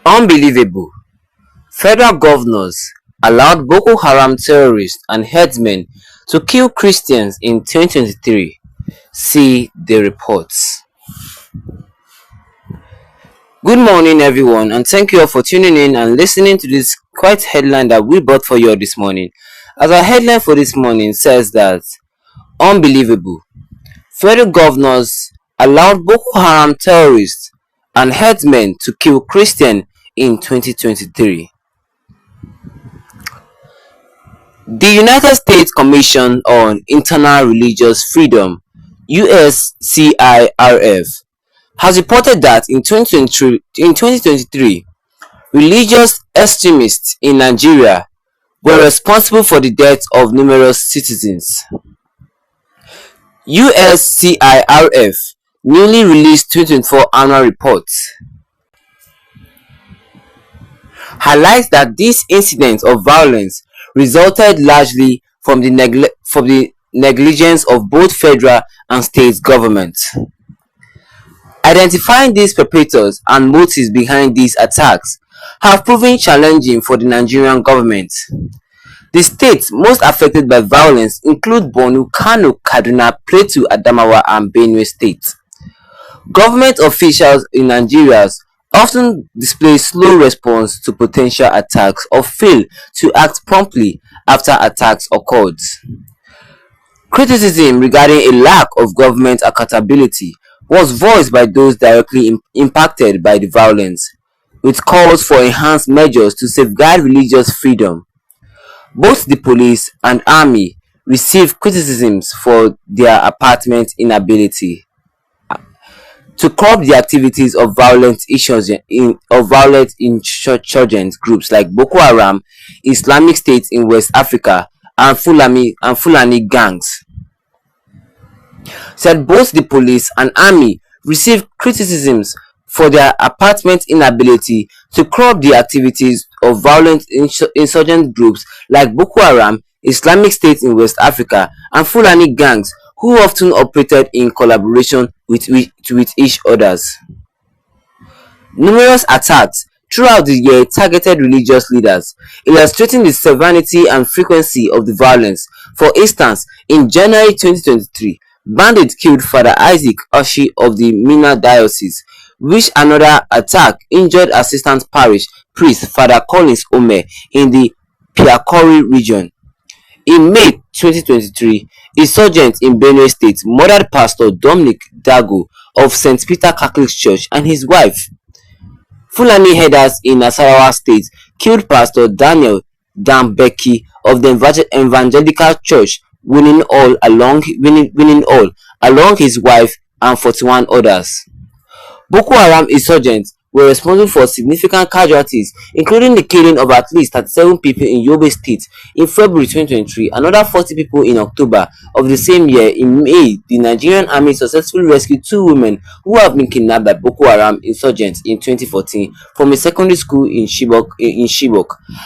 Unbelievable! Federal governors allowed Boko Haram terrorists and herdsmen to kill Christians in 2023. See the reports. Good morning, everyone, and thank you all for tuning in and listening to this quite headline that we brought for you this morning. As our headline for this morning says that unbelievable. Federal governors allowed Boko Haram terrorists and herdsmen to kill Christians in 2023. The United States Commission on Internal Religious Freedom (USCIRF) has reported that in 2023, religious extremists in Nigeria were responsible for the death of numerous citizens. USCIRF newly released 2024 annual report highlights that these incidents of violence resulted largely from the negligence of both federal and state governments. Identifying these perpetrators and motives behind these attacks have proven challenging for the Nigerian government. The states most affected by violence include Borno, Kano, Kaduna, Plateau, Adamawa, and Benue states. Government officials in Nigeria often display slow response to potential attacks or fail to act promptly after attacks occurred. Criticism regarding a lack of government accountability was voiced by those directly impacted by the violence, with calls for enhanced measures to safeguard religious freedom. Both the police and army received criticisms for their apparent inability to curb the activities of violent insurgent groups like Boko Haram, Islamic State in West Africa, and Fulani gangs. Said both the police and army received criticisms for their apparent inability to curb the activities of violent insurgent groups like Boko Haram, Islamic State in West Africa, and Fulani gangs, who often operated in collaboration with each other. Numerous attacks throughout the year targeted religious leaders, illustrating the severity and frequency of the violence. For instance, in January 2023, bandits killed Father Isaac Oshi of the Minna Diocese, which another attack injured assistant parish priest Father Collins Ome in the Piakori region. In May 2023, insurgents in Benue State murdered Pastor Dominic Dago of St. Peter Catholic Church and his wife. Fulani herders in Nasarawa State killed Pastor Daniel Dambeki of the Evangelical Church, winning all along his wife and 41 others. Boko Haram insurgents were responsible for significant casualties, including the killing of at least 37 people in Yobe State in February 2023, another 40 people in October of the same year. In May, the Nigerian army successfully rescued 2 women who have been kidnapped by Boko Haram insurgents in 2014 from a secondary school in Chibok.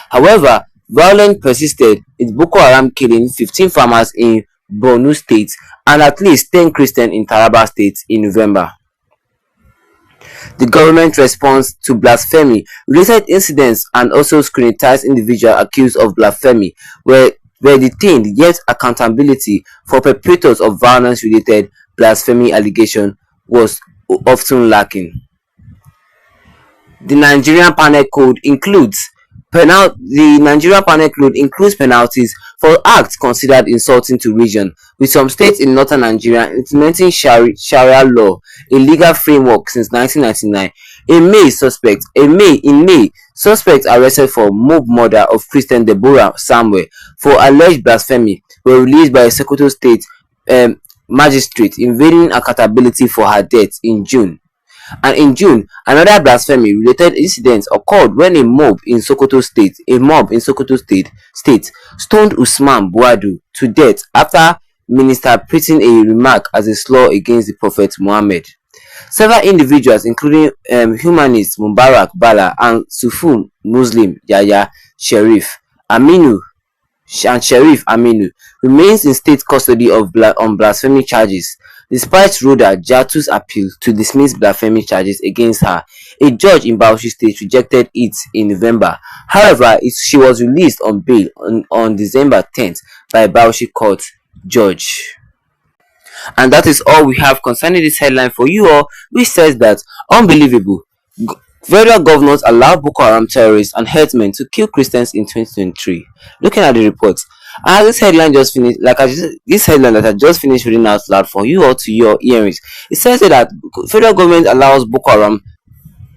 However, violence persisted, with Boko Haram killing 15 farmers in Borno State and at least 10 Christians in Taraba State in November. The government response to blasphemy-related incidents and also scrutinized individuals accused of blasphemy were detained, yet accountability for perpetrators of violence-related blasphemy allegations was often lacking. The Nigerian Penal Code includes penalties for acts considered insulting to religion, with some states in northern Nigeria implementing Sharia law, a legal framework since 1999. In May, suspects arrested for mob murder of Christian Deborah Samuel for alleged blasphemy were released by a Sokoto State magistrate, invading accountability for her death in June. And in June, another blasphemy-related incident occurred when a mob in Sokoto State stoned Usman Buadu to death after misinterpreting a remark as a slur against the Prophet Muhammad. Several individuals, including humanist Mubarak Bala and Sufi Muslim Yahya Sharif Aminu, remains in state custody on blasphemy charges. despite Rhoda Jatu's appeal to dismiss blasphemy charges against her. A judge in Bauchi State rejected it in November. However, she was released on bail on December 10th by a Bauchi court judge. And that is all we have concerning this headline for you all, which says that unbelievable. Federal governors allow Boko Haram terrorists and herdsmen to kill Christians in 2023. Looking at the report, this headline just finished, this headline that I just finished reading out loud for you all to your earrings. It says that federal government allows Boko Haram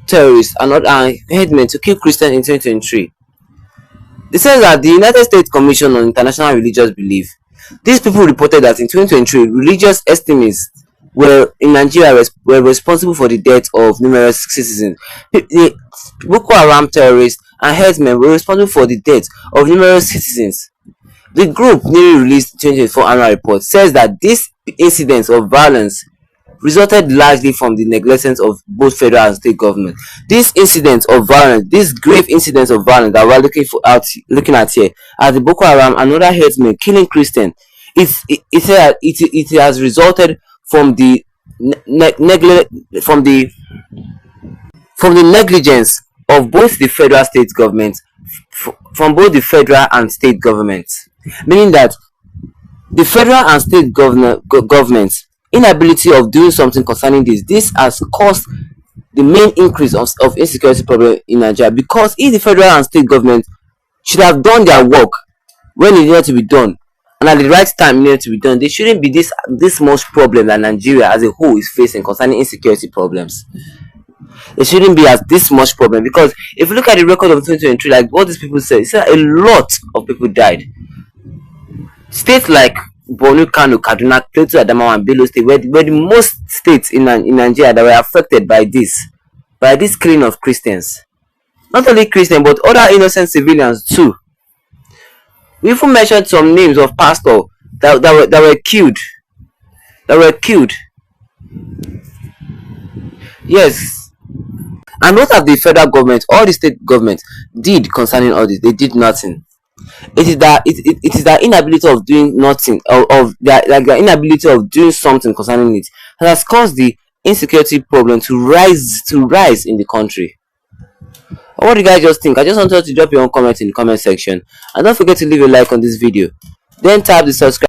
terrorists and herdsmen to kill Christians in 2023. It says that the United States Commission on International Religious Belief, these people reported that in 2023, religious extremists in Nigeria were responsible for the death of numerous citizens. The Boko Haram terrorists and herdsmen were responsible for the death of numerous citizens. The group newly released 2024 annual report says that these incidents of violence resulted largely from the negligence of both federal and state government. These incidents of violence, these grave incidents of violence that we're looking at here, as the Boko Haram and other herdsmen killing Christians, it has resulted from the negligence of both the federal state government, from both the federal and state governments, meaning that the federal and state governments inability of doing something concerning this has caused the main increase of insecurity problem in Nigeria. Because if the federal and state government should have done their work when it needed to be done and at the right time it needed to be done, there shouldn't be this much problem that Nigeria as a whole is facing concerning insecurity problems. There shouldn't be as this much problem, because if you look at the record of 2023, like what these people say, a lot of people died. States like Borno, Kano, Kaduna, Plateau, Adamawa, and Benue State were the most states in Nigeria that were affected by this killing of Christians. Not only Christians, but other innocent civilians too. We even mentioned some names of pastors that were killed. Yes. And what have the federal government, all the state governments did concerning all this? They did nothing. It is that inability of doing nothing, of their inability of doing something concerning it, that has caused the insecurity problem to rise in the country. What do you guys just think? I just want you to drop your own comment in the comment section, and don't forget to leave a like on this video. Then tap the subscribe